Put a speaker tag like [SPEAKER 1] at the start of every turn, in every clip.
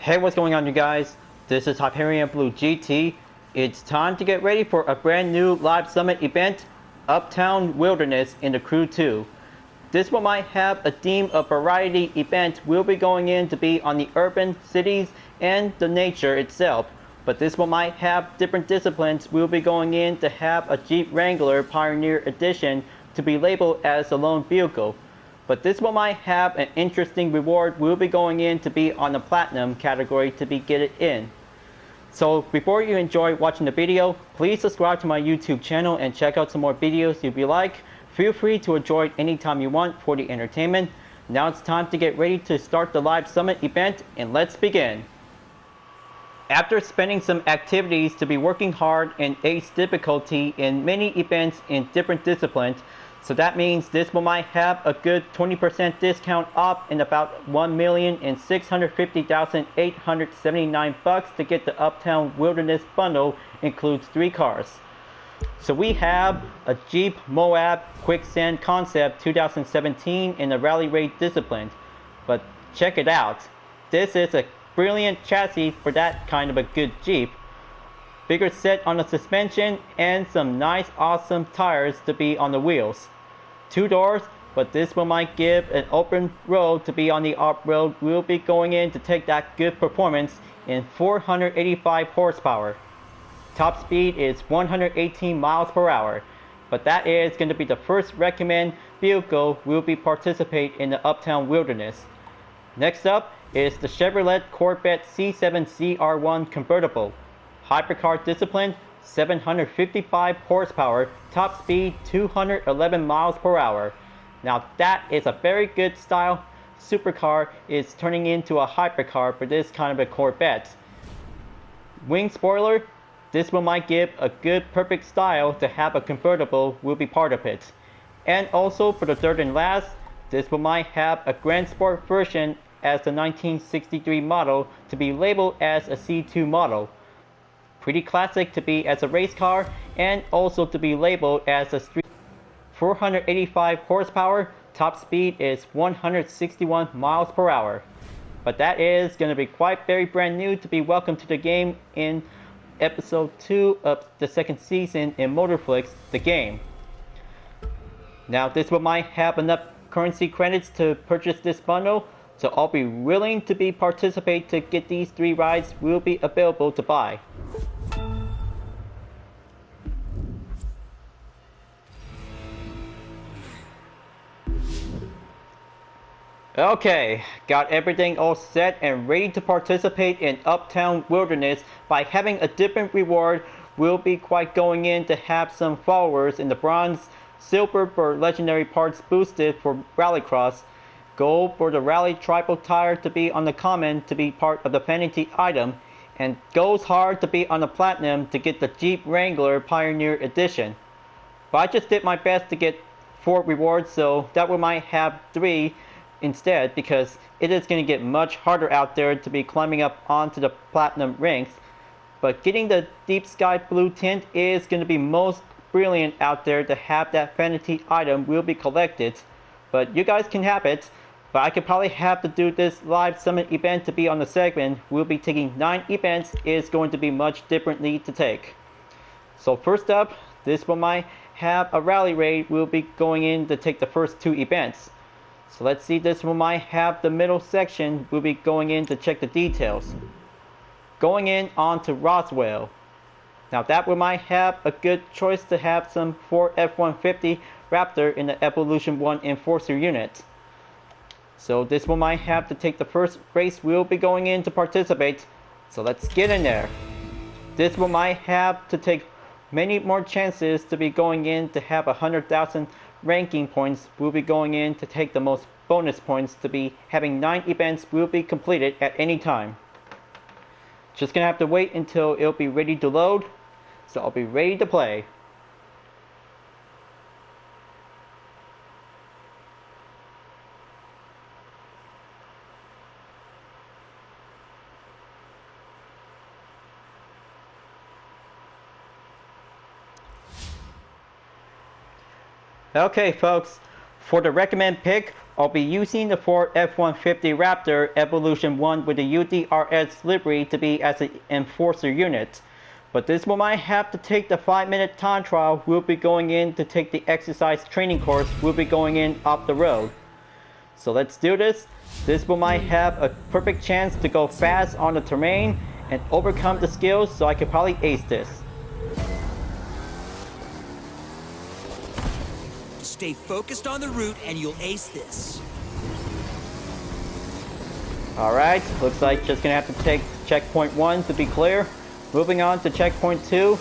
[SPEAKER 1] Hey, what's going on, you guys? This is Hyperion-Blue-GT. It's time to get ready for a brand new live summit event, Uptown Wilderness in the Crew 2. This one might have a theme of variety event. We'll be going in to be on the urban cities and the nature itself. But this one might have different disciplines. We'll be going in to have a Jeep Wrangler Pioneer Edition to be labeled as a lone vehicle. But this one might have an interesting reward. We'll be going in to be on the platinum category to be get it in. So before you enjoy watching the video, please subscribe to my YouTube channel and check out some more videos if you like. Feel free to enjoy it anytime you want for the entertainment. Now it's time to get ready to start the live summit event, and let's begin. After spending some activities to be working hard and ace difficulty in many events in different disciplines, so that means this one might have a good 20% discount off in about $1,650,879 to get the Uptown Wilderness bundle. Includes 3 cars. So we have a Jeep Moab Quicksand Concept 2017 in the rally raid discipline. But check it out. This is a brilliant chassis for that kind of a good Jeep. Bigger set on the suspension and some nice awesome tires to be on the wheels. 2 doors, but this one might give an open road to be on the off-road. We'll be going in to take that good performance in 485 horsepower. Top speed is 118 miles per hour, but that is going to be the first recommend vehicle will be participate in the Uptown Wilderness. Next up is the Chevrolet Corvette C7 CR1 convertible. Hypercar discipline, 755 horsepower, top speed 211 miles per hour. Now that is a very good style supercar. Is turning into a hypercar for this kind of a Corvette. Wing spoiler, this one might give a good perfect style to have a convertible will be part of it. And also for the third and last, this one might have a Grand Sport version as the 1963 model to be labeled as a C2 model. Pretty classic to be as a race car and also to be labeled as a street. 485 horsepower, top speed is 161 miles per hour. But that is going to be quite very brand new to be welcomed to the game in episode 2 of the second season in Motorflix, the game. Now this one might have enough currency credits to purchase this bundle, so I'll be willing to be participate to get these 3 rides will be available to buy. Okay, got everything all set and ready to participate in Uptown Wilderness by having a different reward. We'll be quite going in to have some followers in the bronze, silver for legendary parts boosted for rallycross, gold for the rally triple tire to be on the common to be part of the vanity item, and goes hard to be on the platinum to get the Jeep Wrangler Pioneer Edition. But I just did my best to get 4 rewards, so that we might have 3 instead, because it is going to get much harder out there to be climbing up onto the platinum ranks. But getting the deep sky blue tint is going to be most brilliant out there to have that vanity item will be collected. But you guys can have it, but I could probably have to do this live summit event to be on the segment. We'll be taking 9 events. Is going to be much differently to take. So first up, this one might have a rally raid. We'll be going in to take the first 2 events. So let's see, this one might have the middle section. We'll be going in to check the details. Going in onto Roswell. Now that one might have a good choice to have some Ford F-150 Raptor in the Evolution 1 Enforcer unit. So this one might have to take the first race. We'll be going in to participate. So let's get in there. This one might have to take many more chances to be going in to have 100,000 ranking points. We'll be going in to take the most bonus points to be having 9 events will be completed at any time. Just gonna have to wait until it'll be ready to load, so I'll be ready to play. Okay folks, For the recommend pick, I'll be using the Ford F-150 Raptor Evolution 1 with the UDRS livery to be as an enforcer unit. But this one might have to take the 5-minute time trial. We'll be going in to take the exercise training course. We'll be going in off the road. So let's do this. This one might have a perfect chance to go fast on the terrain and overcome the skills, so I could probably ace this.
[SPEAKER 2] Stay focused on the route and you'll ace this.
[SPEAKER 1] Alright, looks like just gonna have to take checkpoint 1 to be clear. Moving on to checkpoint 2.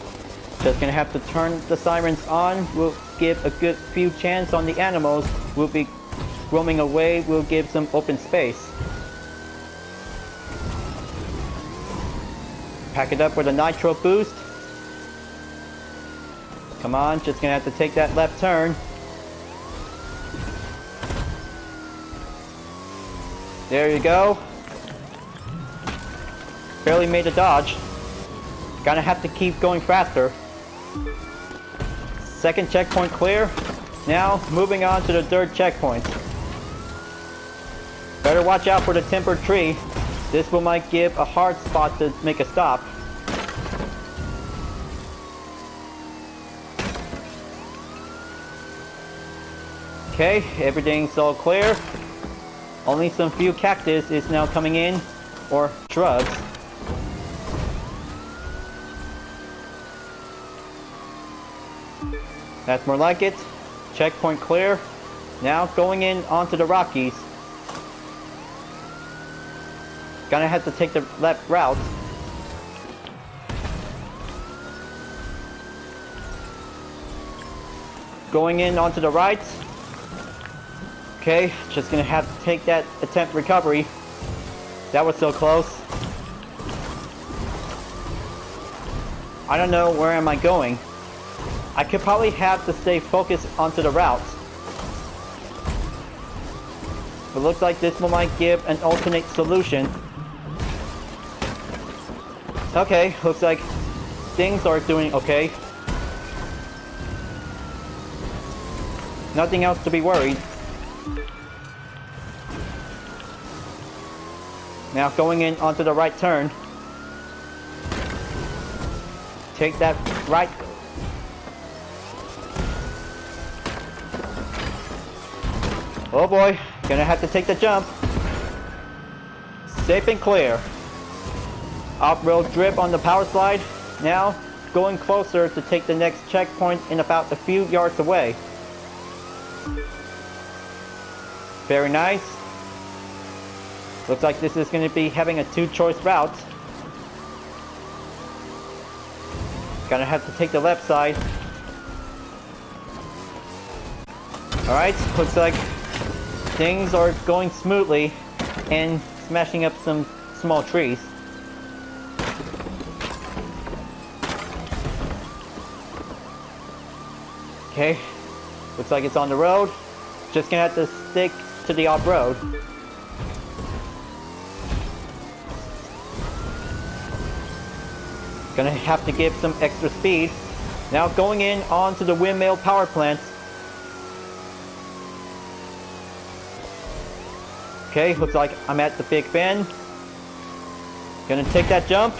[SPEAKER 1] Just gonna have to turn the sirens on. We'll give a good few chance on the animals. We'll be roaming away. We'll give some open space. Pack it up with a nitro boost. Come on, just gonna have to take that left turn. There you go. Barely made a dodge. Gonna have to keep going faster. Second checkpoint clear. Now moving on to the third checkpoint. Better watch out for the tempered tree. This one might give a hard spot to make a stop. Okay, everything's all clear. Only some few cactus is now coming in, or shrubs. That's more like it. Checkpoint clear. Now going in onto the Rockies. Gonna have to take the left route. Going in onto the right. Okay, just gonna have to take that attempt recovery. That was so close. I don't know where am I going. I could probably have to stay focused onto the route. But looks like this one might give an alternate solution. Okay, looks like things are doing okay. Nothing else to be worried. Now going in onto the right turn. Take that right. Oh boy, gonna have to take the jump. Safe and clear. Off-road drip on the power slide. Now going closer to take the next checkpoint in about a few yards away. Very nice. Looks like this is going to be having a two-choice route. Gonna have to take the left side. Alright, looks like things are going smoothly and smashing up some small trees. Okay, looks like it's on the road. Just gonna have to stick to the off-road. Gonna have to give some extra speed. Now going in onto the windmill power plant. Okay, looks like I'm at the Big Bend. Gonna take that jump.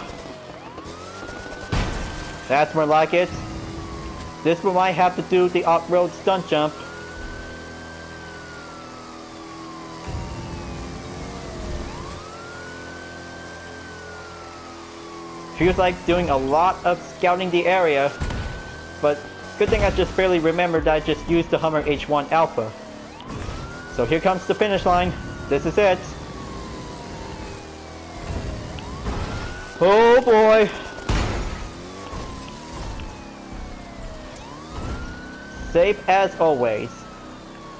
[SPEAKER 1] That's more like it. This one might have to do the off-road stunt jump. Feels like doing a lot of scouting the area, but good thing I just barely remembered that I just used the Hummer H1 Alpha. So here comes the finish line. This is it. Oh boy. Safe as always.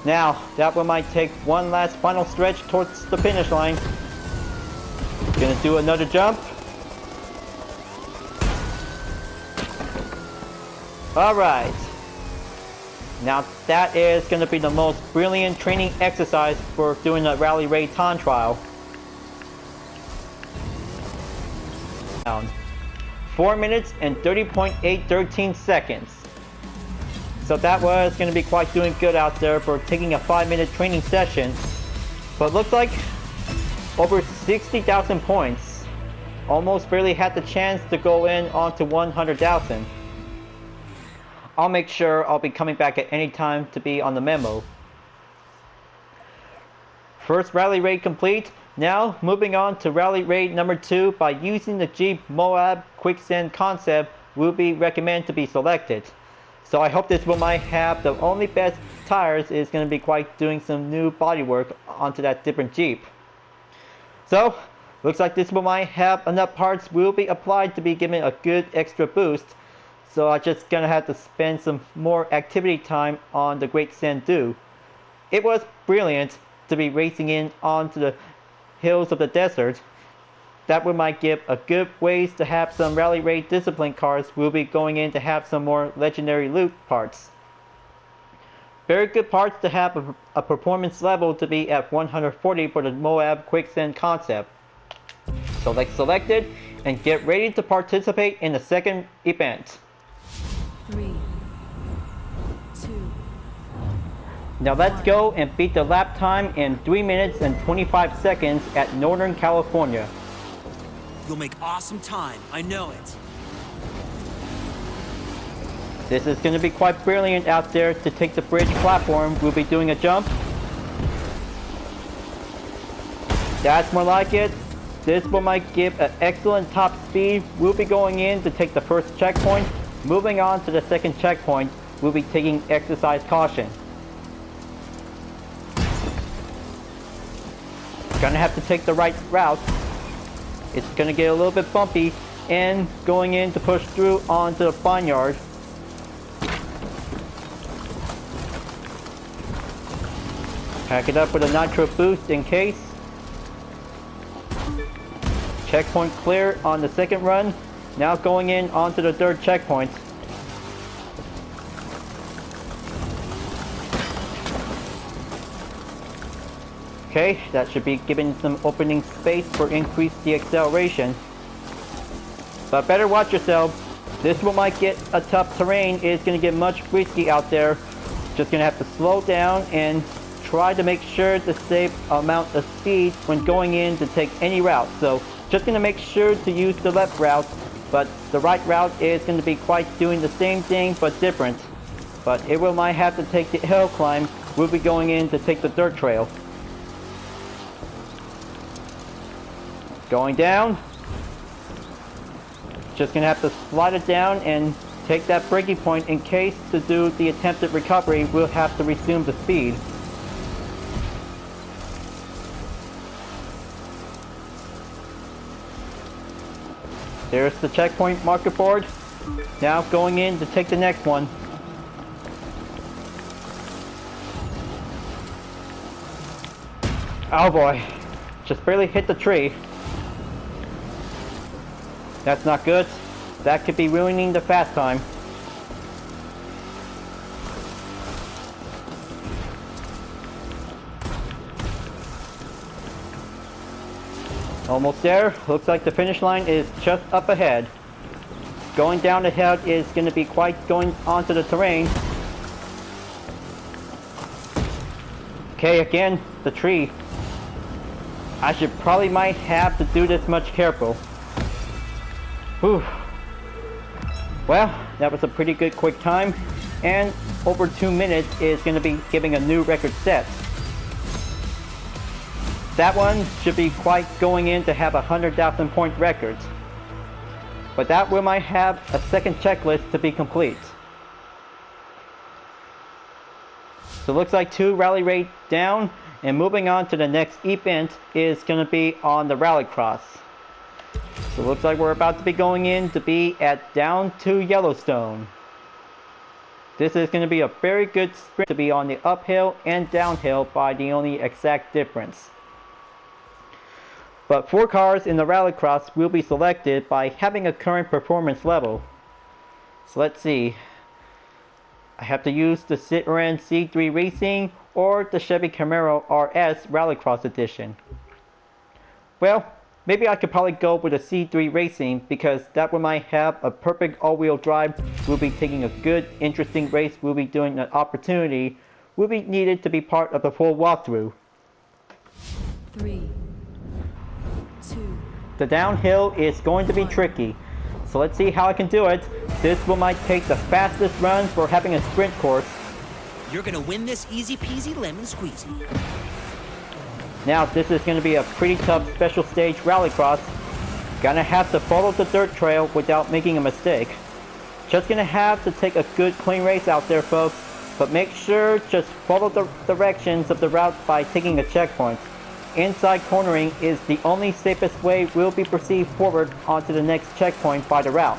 [SPEAKER 1] Now, that one might take one last final stretch towards the finish line. Gonna do another jump. Alright. Now that is going to be the most brilliant training exercise for doing a Rally Raid time trial. 4 minutes and 30.813 seconds. So that was going to be quite doing good out there for taking a 5-minute training session. But looks like over 60,000 points. Almost barely had the chance to go in onto 100,000. I'll make sure I'll be coming back at any time to be on the memo. First rally raid complete. Now moving on to rally raid number 2 by using the Jeep Moab Quicksand concept will be recommended to be selected. So I hope this one might have the only best tires is going to be quite doing some new bodywork onto that different Jeep. So looks like this one might have enough parts will be applied to be given a good extra boost. So I'm just going to have to spend some more activity time on the Great Sand Dune. It was brilliant to be racing in onto the hills of the desert. That one might give a good ways to have some rally raid discipline cars will be going in to have some more legendary loot parts. Very good parts to have a performance level to be at 140 for the Moab Quicksand concept. Select selected and get ready to participate in the second event.
[SPEAKER 3] 3, 2.
[SPEAKER 1] Now let's go and beat the lap time in 3 minutes and 25 seconds at Northern California.
[SPEAKER 2] You'll make awesome time, I know it.
[SPEAKER 1] This is going to be quite brilliant out there to take the bridge platform. We'll be doing a jump. That's more like it. This one might give an excellent top speed. We'll be going in to take the first checkpoint. Moving on to the second checkpoint, we'll be taking exercise caution. Gonna have to take the right route. It's gonna get a little bit bumpy and going in to push through onto the barnyard. Pack it up with a nitro boost in case. Checkpoint clear on the second run. Now going in onto the third checkpoint. Okay, that should be giving some opening space for increase the acceleration. But better watch yourself. This one might get a tough terrain. It's going to get much risky out there. Just going to have to slow down and try to make sure to save amount of speed when going in to take any route. So just going to make sure to use the left route, but the right route is going to be quite doing the same thing but different. But it will might have to take the hill climb. We'll be going in to take the dirt trail. Going down. Just gonna have to slide it down and take that braking point in case to do the attempted recovery. We'll have to resume the speed. There's the checkpoint marker board. Now going in to take the next one. Oh boy, just barely hit the tree. That's not good. That could be ruining the fast time. Almost there. Looks like the finish line is just up ahead. Going down the hill is going to be quite going onto the terrain. Okay, again, the tree. I should probably might have to do this much careful. Whew. Well, that was a pretty good quick time, and over 2 minutes is going to be giving a new record set. That one should be quite going in to have a 100,000 point record. But that one might have a second checklist to be complete. So it looks like 2 rally raid down, and moving on to the next event is going to be on the rallycross. So it looks like we're about to be going in to be at down to Yellowstone. This is going to be a very good sprint to be on the uphill and downhill by the only exact difference. But 4 cars in the rallycross will be selected by having a current performance level. So let's see. I have to use the Citroen C3 Racing or the Chevy Camaro RS Rallycross Edition. Well, maybe I could probably go with a C3 Racing because that one might have a perfect all-wheel drive. We'll be taking a good, interesting race. We'll be doing an opportunity. We'll be needed to be part of the full walkthrough.
[SPEAKER 3] 3, 2.
[SPEAKER 1] The downhill is going to be tricky. So let's see how I can do it. This one might take the fastest runs for having a sprint course.
[SPEAKER 2] You're gonna win this easy peasy lemon squeezy.
[SPEAKER 1] Now this is going to be a pretty tough special stage rallycross. Gonna have to follow the dirt trail without making a mistake. Just gonna have to take a good clean race out there, folks. But make sure just follow the directions of the route by taking a checkpoint. Inside cornering is the only safest way we'll be perceived forward onto the next checkpoint by the route.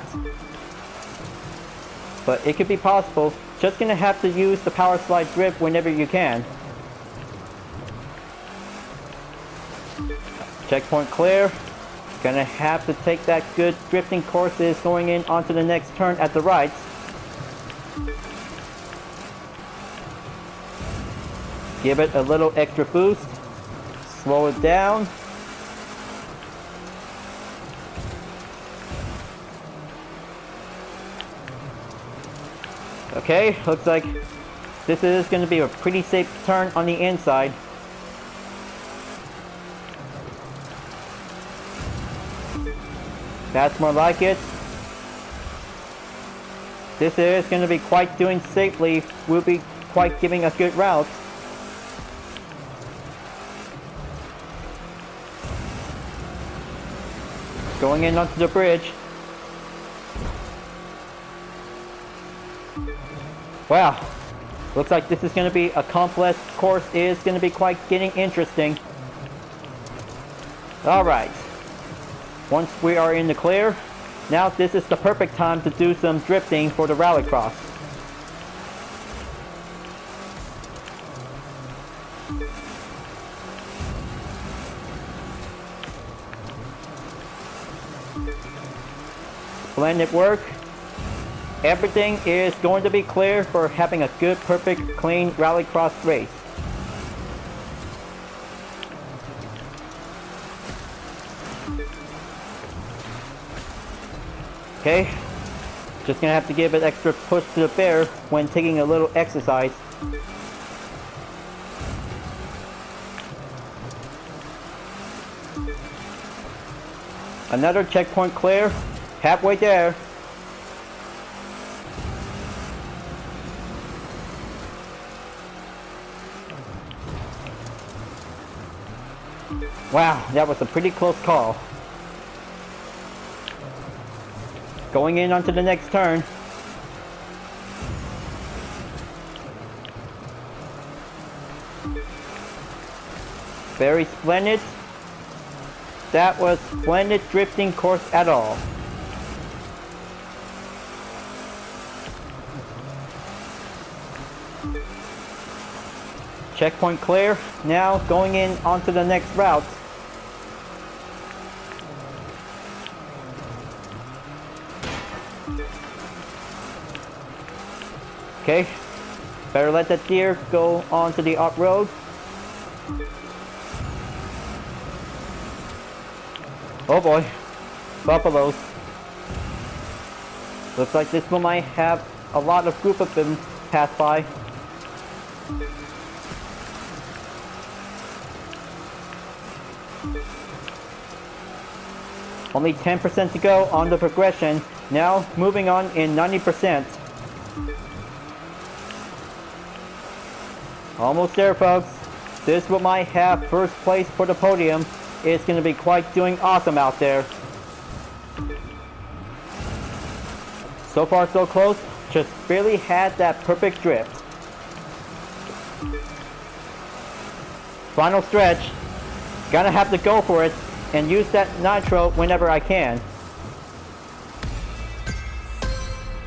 [SPEAKER 1] But it could be possible. Just gonna have to use the power slide drift whenever you can. Checkpoint clear. Gonna have to take that good drifting courses going in onto the next turn at the right. Give it a little extra boost. Slow it down. Okay, looks like this is going to be a pretty safe turn on the inside. That's more like it. This is going to be quite doing safely. We'll be quite giving a good route. Going in onto the bridge. Wow. Looks like this is going to be a complex course. It is going to be quite getting interesting. Alright. Once we are in the clear, now this is the perfect time to do some drifting for the rallycross. Splendid work. Everything is going to be clear for having a good, perfect, clean rallycross race. Okay, just gonna have to give it extra push to the bear when taking a little exercise. Another checkpoint clear, halfway there. Wow, that was a pretty close call. Going in onto the next turn. Very splendid. That was splendid drifting course at all. Checkpoint clear. Now going in onto the next route. Okay, better let that deer go onto the off-road. Oh boy, buffaloes. Looks like this one might have a lot of group of them pass by. Only 10% to go on the progression. Now moving on in 90%. Almost there, folks. This one might have first place for the podium. It's going to be quite doing awesome out there. So far so close. Just barely had that perfect drift. Final stretch. Gonna have to go for it and use that nitro whenever I can.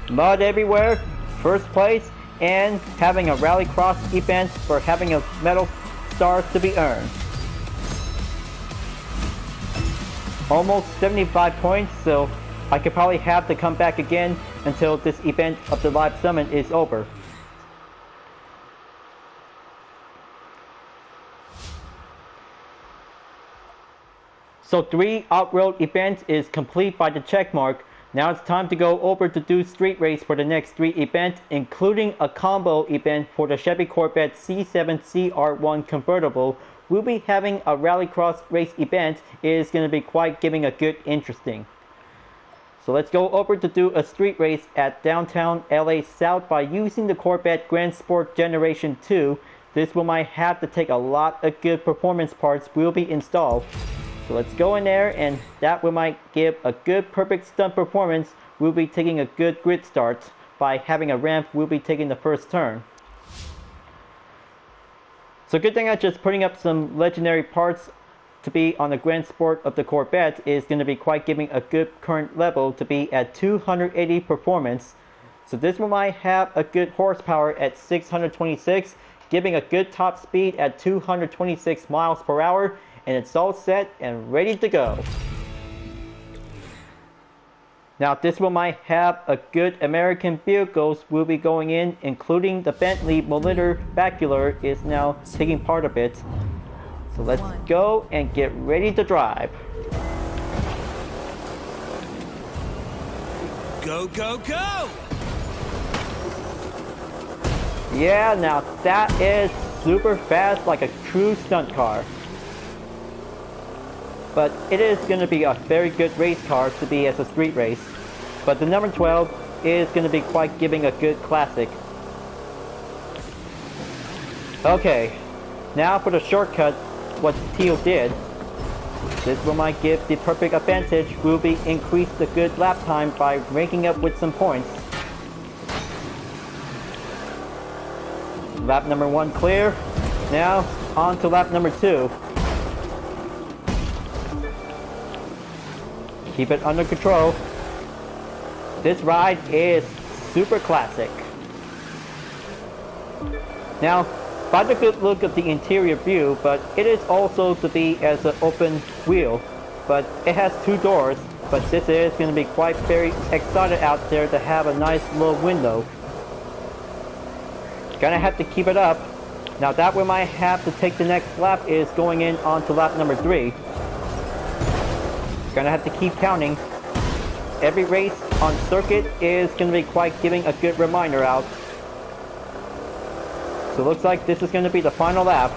[SPEAKER 1] Mud everywhere. First place. And having a rallycross event for having a medal stars to be earned. Almost 75 points, so I could probably have to come back again until this event of the live summit is over. So 3 off-road events is complete by the check mark. Now it's time to go over to do street race for the next 3 events, including a combo event for the Chevy Corvette C7 CR1 convertible. We'll be having a rallycross race event. It is going to be quite giving a good interesting. So let's go over to do a street race at downtown LA South by using the Corvette Grand Sport Generation 2. This one might have to take a lot of good performance parts will be installed. So let's go in there, and that one might give a good perfect stunt performance. We'll be taking a good grid start by having a ramp. We'll be taking the first turn. So good thing I'm just putting up some legendary parts to be on the Grand Sport of the Corvette is going to be quite giving a good current level to be at 280 performance. So this one might have a good horsepower at 626, giving a good top speed at 226 miles per hour, and it's all set and ready to go. Now this one might have a good American vehicles will be going in, including the Bentley Molitor Bacular is now taking part of it. So let's go and get ready to drive.
[SPEAKER 2] Go, go, go!
[SPEAKER 1] Yeah, now that is super fast like a true stunt car. But it is going to be a very good race car to be as a street race. But the number 12 is going to be quite giving a good classic. Okay, now for the shortcut, what Teal did. This one might give the perfect advantage. Will be increase the good lap time by ranking up with some points. Lap number 1 clear. Now on to lap number 2. Keep it under control. This ride is super classic. Now, by the good look of the interior view, but it is also to be as an open wheel. But it has 2 doors, but this is going to be quite very excited out there to have a nice little window. Gonna have to keep it up. Now that we might have to take the next lap is going in onto lap number 3. Gonna have to keep counting. Every race on circuit is gonna be quite giving a good reminder out. So it looks like this is gonna be the final lap.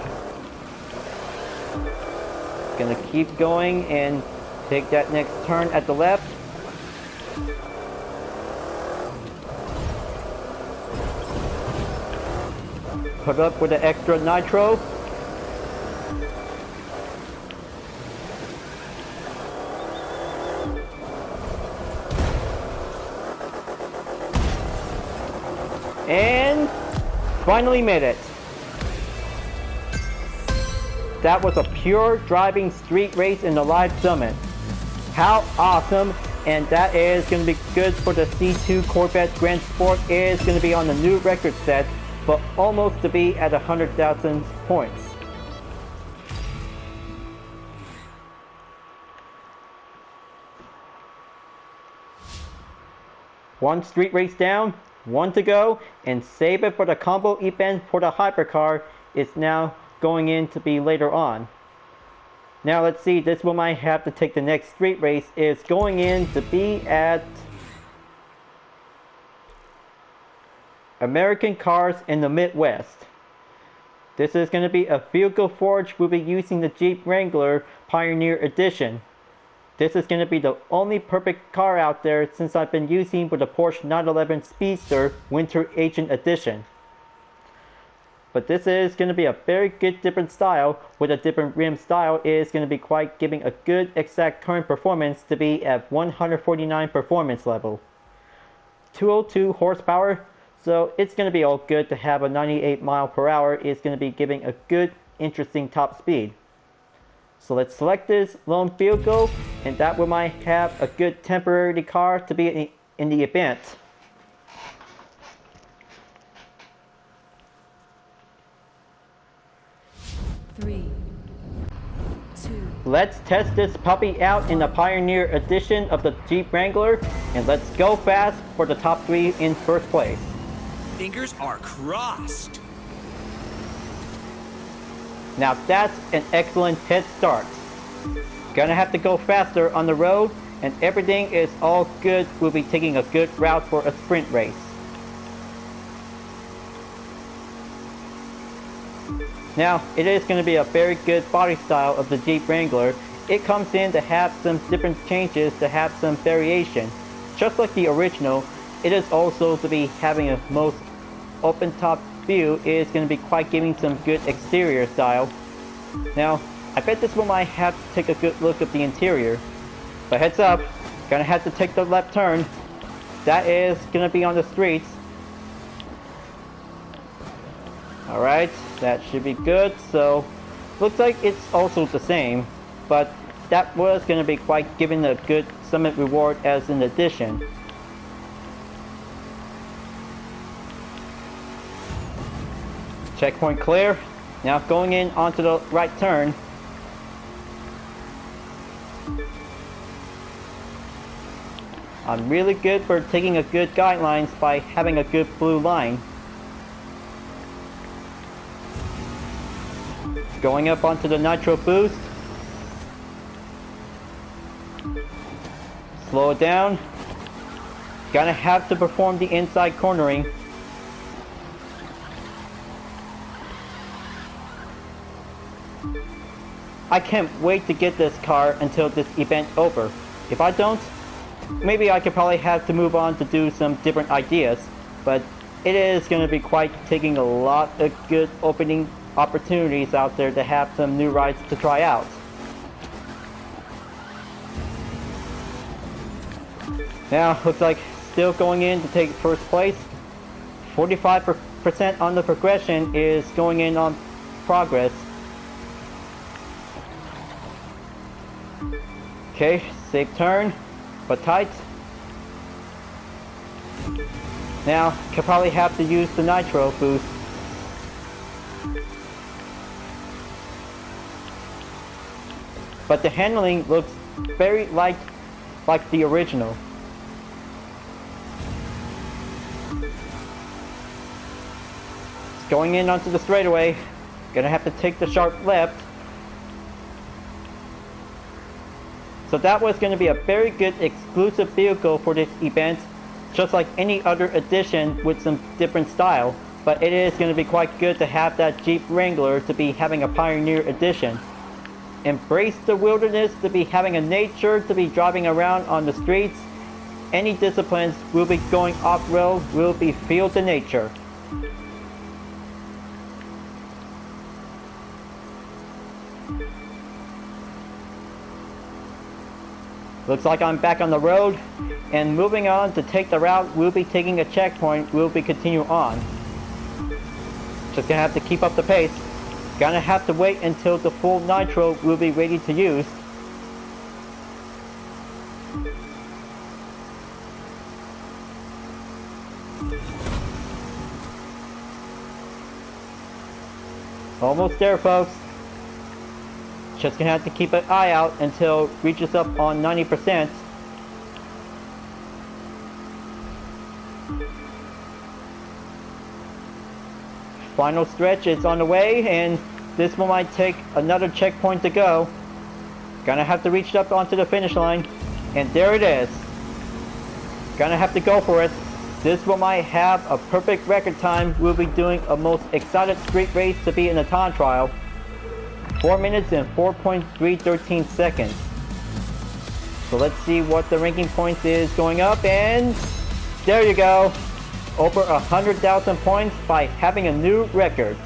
[SPEAKER 1] Gonna keep going and take that next turn at the left. Put up with the extra nitro. And finally made it. That was a pure driving street race in the live summit. How awesome. And that is going to be good for the C2 Corvette Grand Sport. Is going to be on the new record set, but almost to be at 100,000 points. One street race down, 1 to go, and save it for the combo event for the Hypercar is now going in to be later on. Now let's see, this one might have to take the next street race is going in to be at American Cars in the Midwest. This is going to be a vehicle forge. We'll be using the Jeep Wrangler Pioneer Edition. This is going to be the only perfect car out there since I've been using with the Porsche 911 Speedster Winter Agent Edition. But this is going to be a very good different style with a different rim style. It is going to be quite giving a good exact current performance to be at 149 performance level. 202 horsepower. So it's going to be all good to have a 98 mile per hour. It's going to be giving a good, interesting top speed. So let's select this lone vehicle, and that we might have a good temporary car to be in the event.
[SPEAKER 3] Three, two.
[SPEAKER 1] Let's test this puppy out in the Pioneer Edition of the Jeep Wrangler, and let's go fast for the top 3 in first place.
[SPEAKER 2] Fingers are crossed.
[SPEAKER 1] Now that's an excellent head start. Gonna have to go faster on the road, and everything is all good. We'll be taking a good route for a sprint race. Now, it is going to be a very good body style of the Jeep Wrangler. It comes in to have some different changes, to have some variation. Just like the original, it is also to be having a most open top view. It is going to be quite giving some good exterior style. Now, I bet this one might have to take a good look at the interior. But heads up, gonna have to take the left turn. That is gonna be on the streets. Alright, that should be good. So, looks like it's also the same. But that was gonna be quite giving a good summit reward as an addition. Checkpoint clear. Now going in onto the right turn. I'm really good for taking a good guidelines by having a good blue line. Going up onto the nitro boost. Slow it down. Gonna have to perform the inside cornering. I can't wait to get this car until this event over. If I don't, maybe I could probably have to move on to do some different ideas, but it is going to be quite taking a lot of good opening opportunities out there to have some new rides to try out. Now, looks like still going in to take first place. 45% on the progression is going in on progress. Okay, safe turn, but tight. Now, could probably have to use the nitro boost. But the handling looks very like the original. Going in onto the straightaway. Gonna have to take the sharp left. So that was going to be a very good exclusive vehicle for this event, just like any other edition with some different style. But it is going to be quite good to have that Jeep Wrangler to be having a Pioneer Edition. Embrace the wilderness, to be having a nature, to be driving around on the streets. Any disciplines will be going off-road, will be feel the nature. Looks like I'm back on the road, and moving on to take the route, we'll be taking a checkpoint, we'll be continue on. Just gonna have to keep up the pace. Gonna have to wait until the full nitro will be ready to use. Almost there, folks. Just gonna have to keep an eye out until it reaches up on 90%. Final stretch is on the way, and this one might take another checkpoint to go. Gonna have to reach up onto the finish line, and there it is. Gonna have to go for it. This one might have a perfect record time. We'll be doing a most excited street race to be in the time trial. 4 minutes and 4.313 seconds. So let's see what the ranking points is going up, and there you go. Over 100,000 points by having a new record.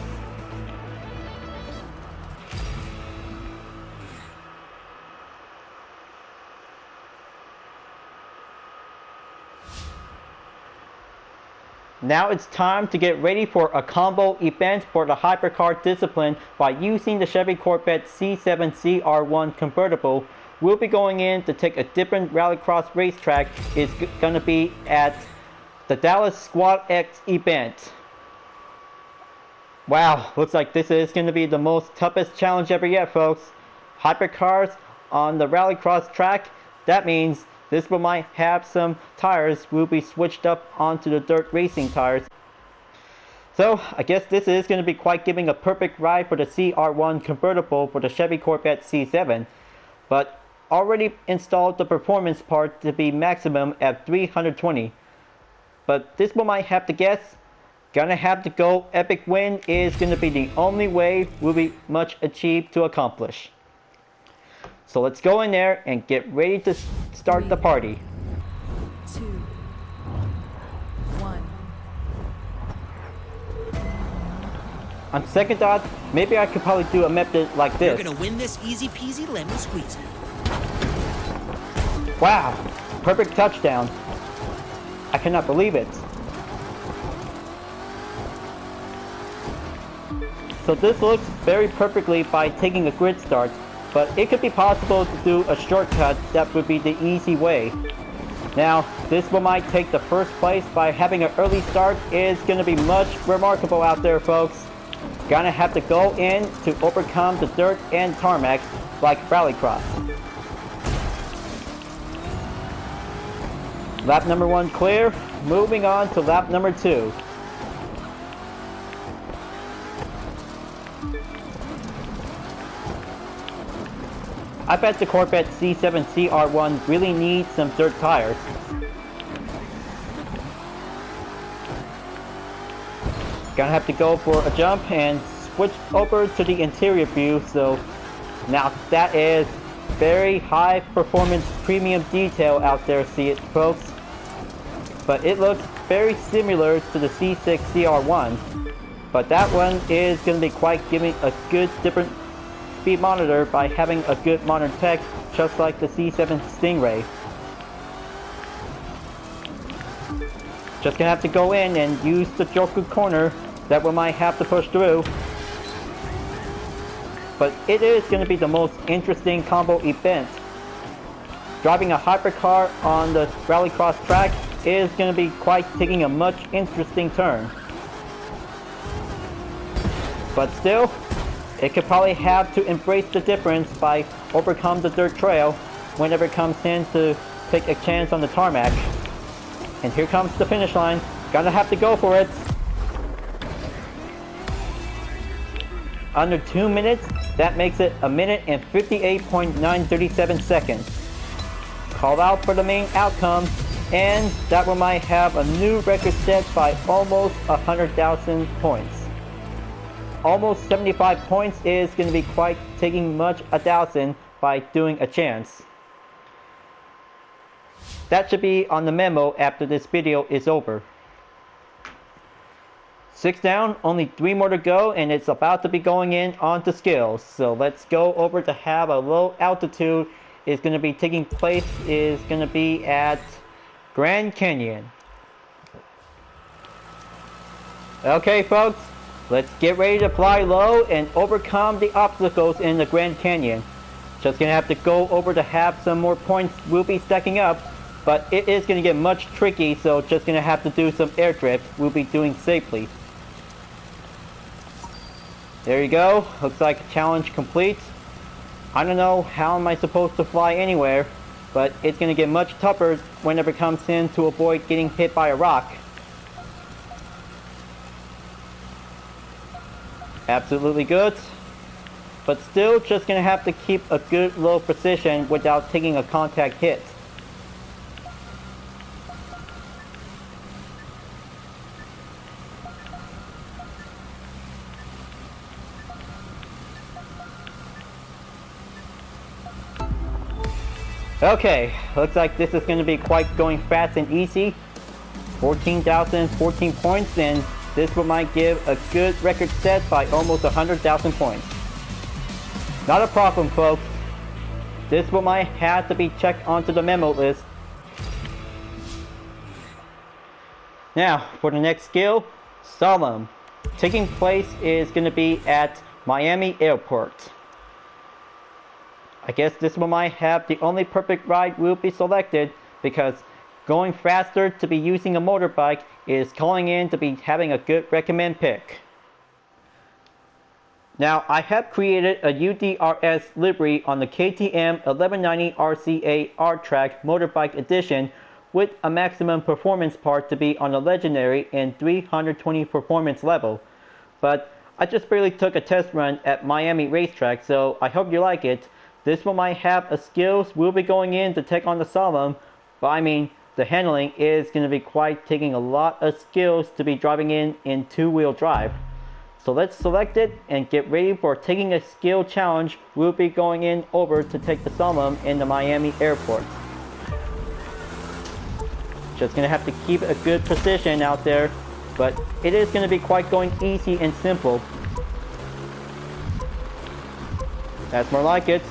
[SPEAKER 1] Now it's time to get ready for a combo event for the hypercar discipline by using the Chevy Corvette C7 CR1 convertible. We'll be going in to take a different rallycross racetrack. It's going to be at the Dallas Squad X event. Wow, looks like this is going to be the most toughest challenge ever yet, folks. Hypercars on the rallycross track. That means this one might have some tires will be switched up onto the dirt racing tires. So I guess this is going to be quite giving a perfect ride for the CR1 convertible for the Chevy Corvette C7. But already installed the performance part to be maximum at 320. But this one might have to guess. Gonna have to go epic win is gonna be the only way will be much achieved to accomplish. So let's go in there and get ready to start the party.
[SPEAKER 3] 2, 1.
[SPEAKER 1] On second thought, maybe I could probably do a method like
[SPEAKER 2] You're
[SPEAKER 1] this.
[SPEAKER 2] gonna win this easy peasy lemon squeezy.
[SPEAKER 1] Wow, perfect touchdown. I cannot believe it. So this looks very perfectly by taking a grid start, but it could be possible to do a shortcut that would be the easy way. Now, this one might take the first place by having an early start is going to be much remarkable out there, folks. Gonna have to go in to overcome the dirt and tarmac like rallycross. Lap number 1 clear, moving on to lap number 2. I bet the Corvette C7 CR1 really needs some dirt tires. Gonna have to go for a jump and switch over to the interior view, so now that is very high performance premium detail out there, see it folks. But it looks very similar to the C6 CR1, but that one is going to be quite giving a good different speed monitor by having a good modern tech, just like the C7 Stingray. Just gonna have to go in and use the Joker corner that we might have to push through. But it is going to be the most interesting combo event. Driving a hypercar on the rallycross track is going to be quite taking a much interesting turn. But still, it could probably have to embrace the difference by overcome the dirt trail whenever it comes in to take a chance on the tarmac. And here comes the finish line. Gonna have to go for it. Under 2 minutes, that makes it 1 minute and 58.937 seconds. Call out for the main outcome, and that one might have a new record set by almost 100,000 points. Almost 75 points is going to be quite taking much 1,000 by doing a chance. That should be on the memo after this video is over. 6 down, only 3 more to go, and it's about to be going in onto skills. So let's go over to have a low altitude. Is going to be taking place is going to be at Grand Canyon. Okay folks, let's get ready to fly low and overcome the obstacles in the Grand Canyon. Just gonna have to go over to have some more points will be stacking up, but it is gonna get much tricky, so just gonna have to do some air drift we'll be doing safely. There you go, looks like challenge complete. I don't know how am I supposed to fly anywhere, but it's gonna get much tougher whenever it comes in to avoid getting hit by a rock. Absolutely good, but still just gonna have to keep a good low precision without taking a contact hit. Okay, looks like this is going to be quite going fast and easy. 14,014 points, and this one might give a good record set by almost 100,000 points. Not a problem, folks. This one might have to be checked onto the memo list. Now, for the next skill, Slalom. Taking place is going to be at Miami Airport. I guess this one might have the only perfect ride will be selected because going faster to be using a motorbike is calling in to be having a good recommend pick. Now I have created a UDRS livery on the KTM 1190 RCA R-Track Motorbike Edition with a maximum performance part to be on a legendary and 320 performance level. But I just barely took a test run at Miami racetrack, so I hope you like it. This one might have a skills we'll be going in to take on the Slalom, but I mean, the handling is going to be quite taking a lot of skills to be driving in two-wheel drive. So let's select it and get ready for taking a skill challenge. We'll be going in over to take the Slalom in the Miami airport. Just going to have to keep a good position out there, but it is going to be quite going easy and simple. That's more like it.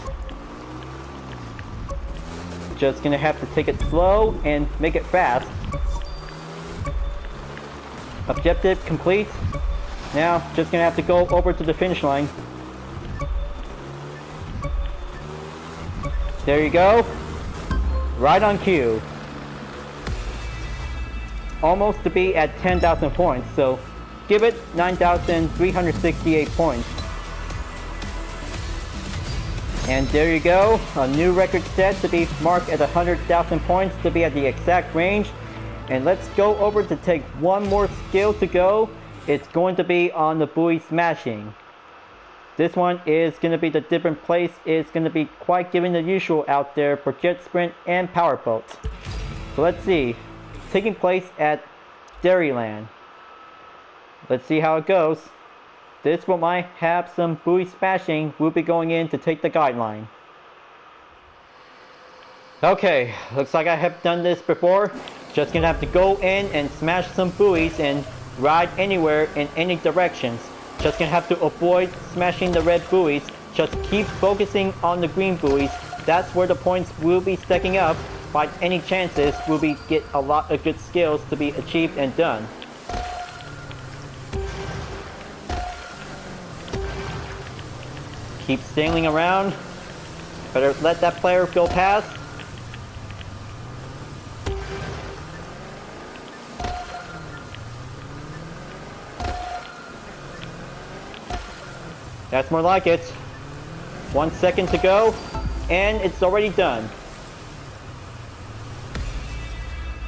[SPEAKER 1] Just gonna have to take it slow and make it fast. Objective complete. Now, just gonna have to go over to the finish line. There you go. Right on cue. Almost to be at 10,000 points, so give it 9,368 points. And there you go, a new record set to be marked at 100,000 points to be at the exact range. And let's go over to take one more skill to go. It's going to be on the buoy smashing. This one is going to be the different place. It's going to be quite giving the usual out there for Jetsprint and Powerboat. So let's see, taking place at Dairyland. Let's see how it goes. This one might have some buoy smashing. We'll be going in to take the guideline. Okay, looks like I have done this before. Just gonna have to go in and smash some buoys and ride anywhere in any directions. Just gonna have to avoid smashing the red buoys. Just keep focusing on the green buoys. That's where the points will be stacking up. By any chances, we'll be get a lot of good skills to be achieved and done. Keep sailing around. Better let that player go past. That's more like it. 1 second to go, and it's already done.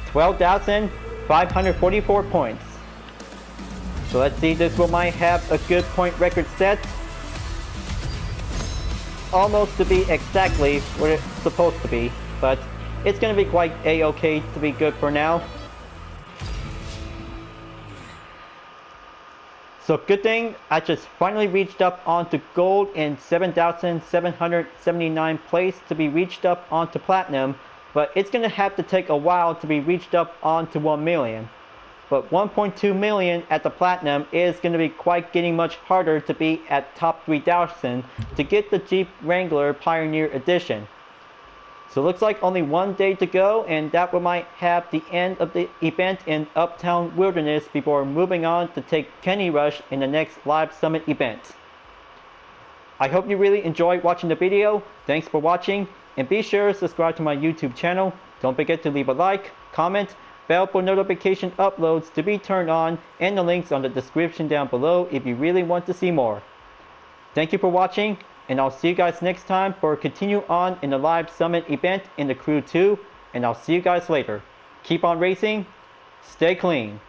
[SPEAKER 1] 12,544 points. So let's see, this one might have a good point record set. Almost to be exactly what it's supposed to be, but it's going to be quite a-okay to be good for now. So good thing I just finally reached up onto gold in 7,779 place to be reached up onto platinum, but it's going to have to take a while to be reached up onto 1 million. But 1.2 million at the platinum is going to be quite getting much harder to be at top 3,000 to get the Jeep Wrangler Pioneer Edition. So looks like only 1 day to go, and that might have the end of the event in Uptown Wilderness before moving on to take Kenny Rush in the next live summit event. I hope you really enjoyed watching the video. Thanks for watching, and be sure to subscribe to my YouTube channel. Don't forget to leave a like, comment, bell for notification uploads to be turned on, and the links on the description down below if you really want to see more. Thank you for watching, and I'll see you guys next time for continue on in the live summit event in the Crew 2, and I'll see you guys later. Keep on racing, stay clean.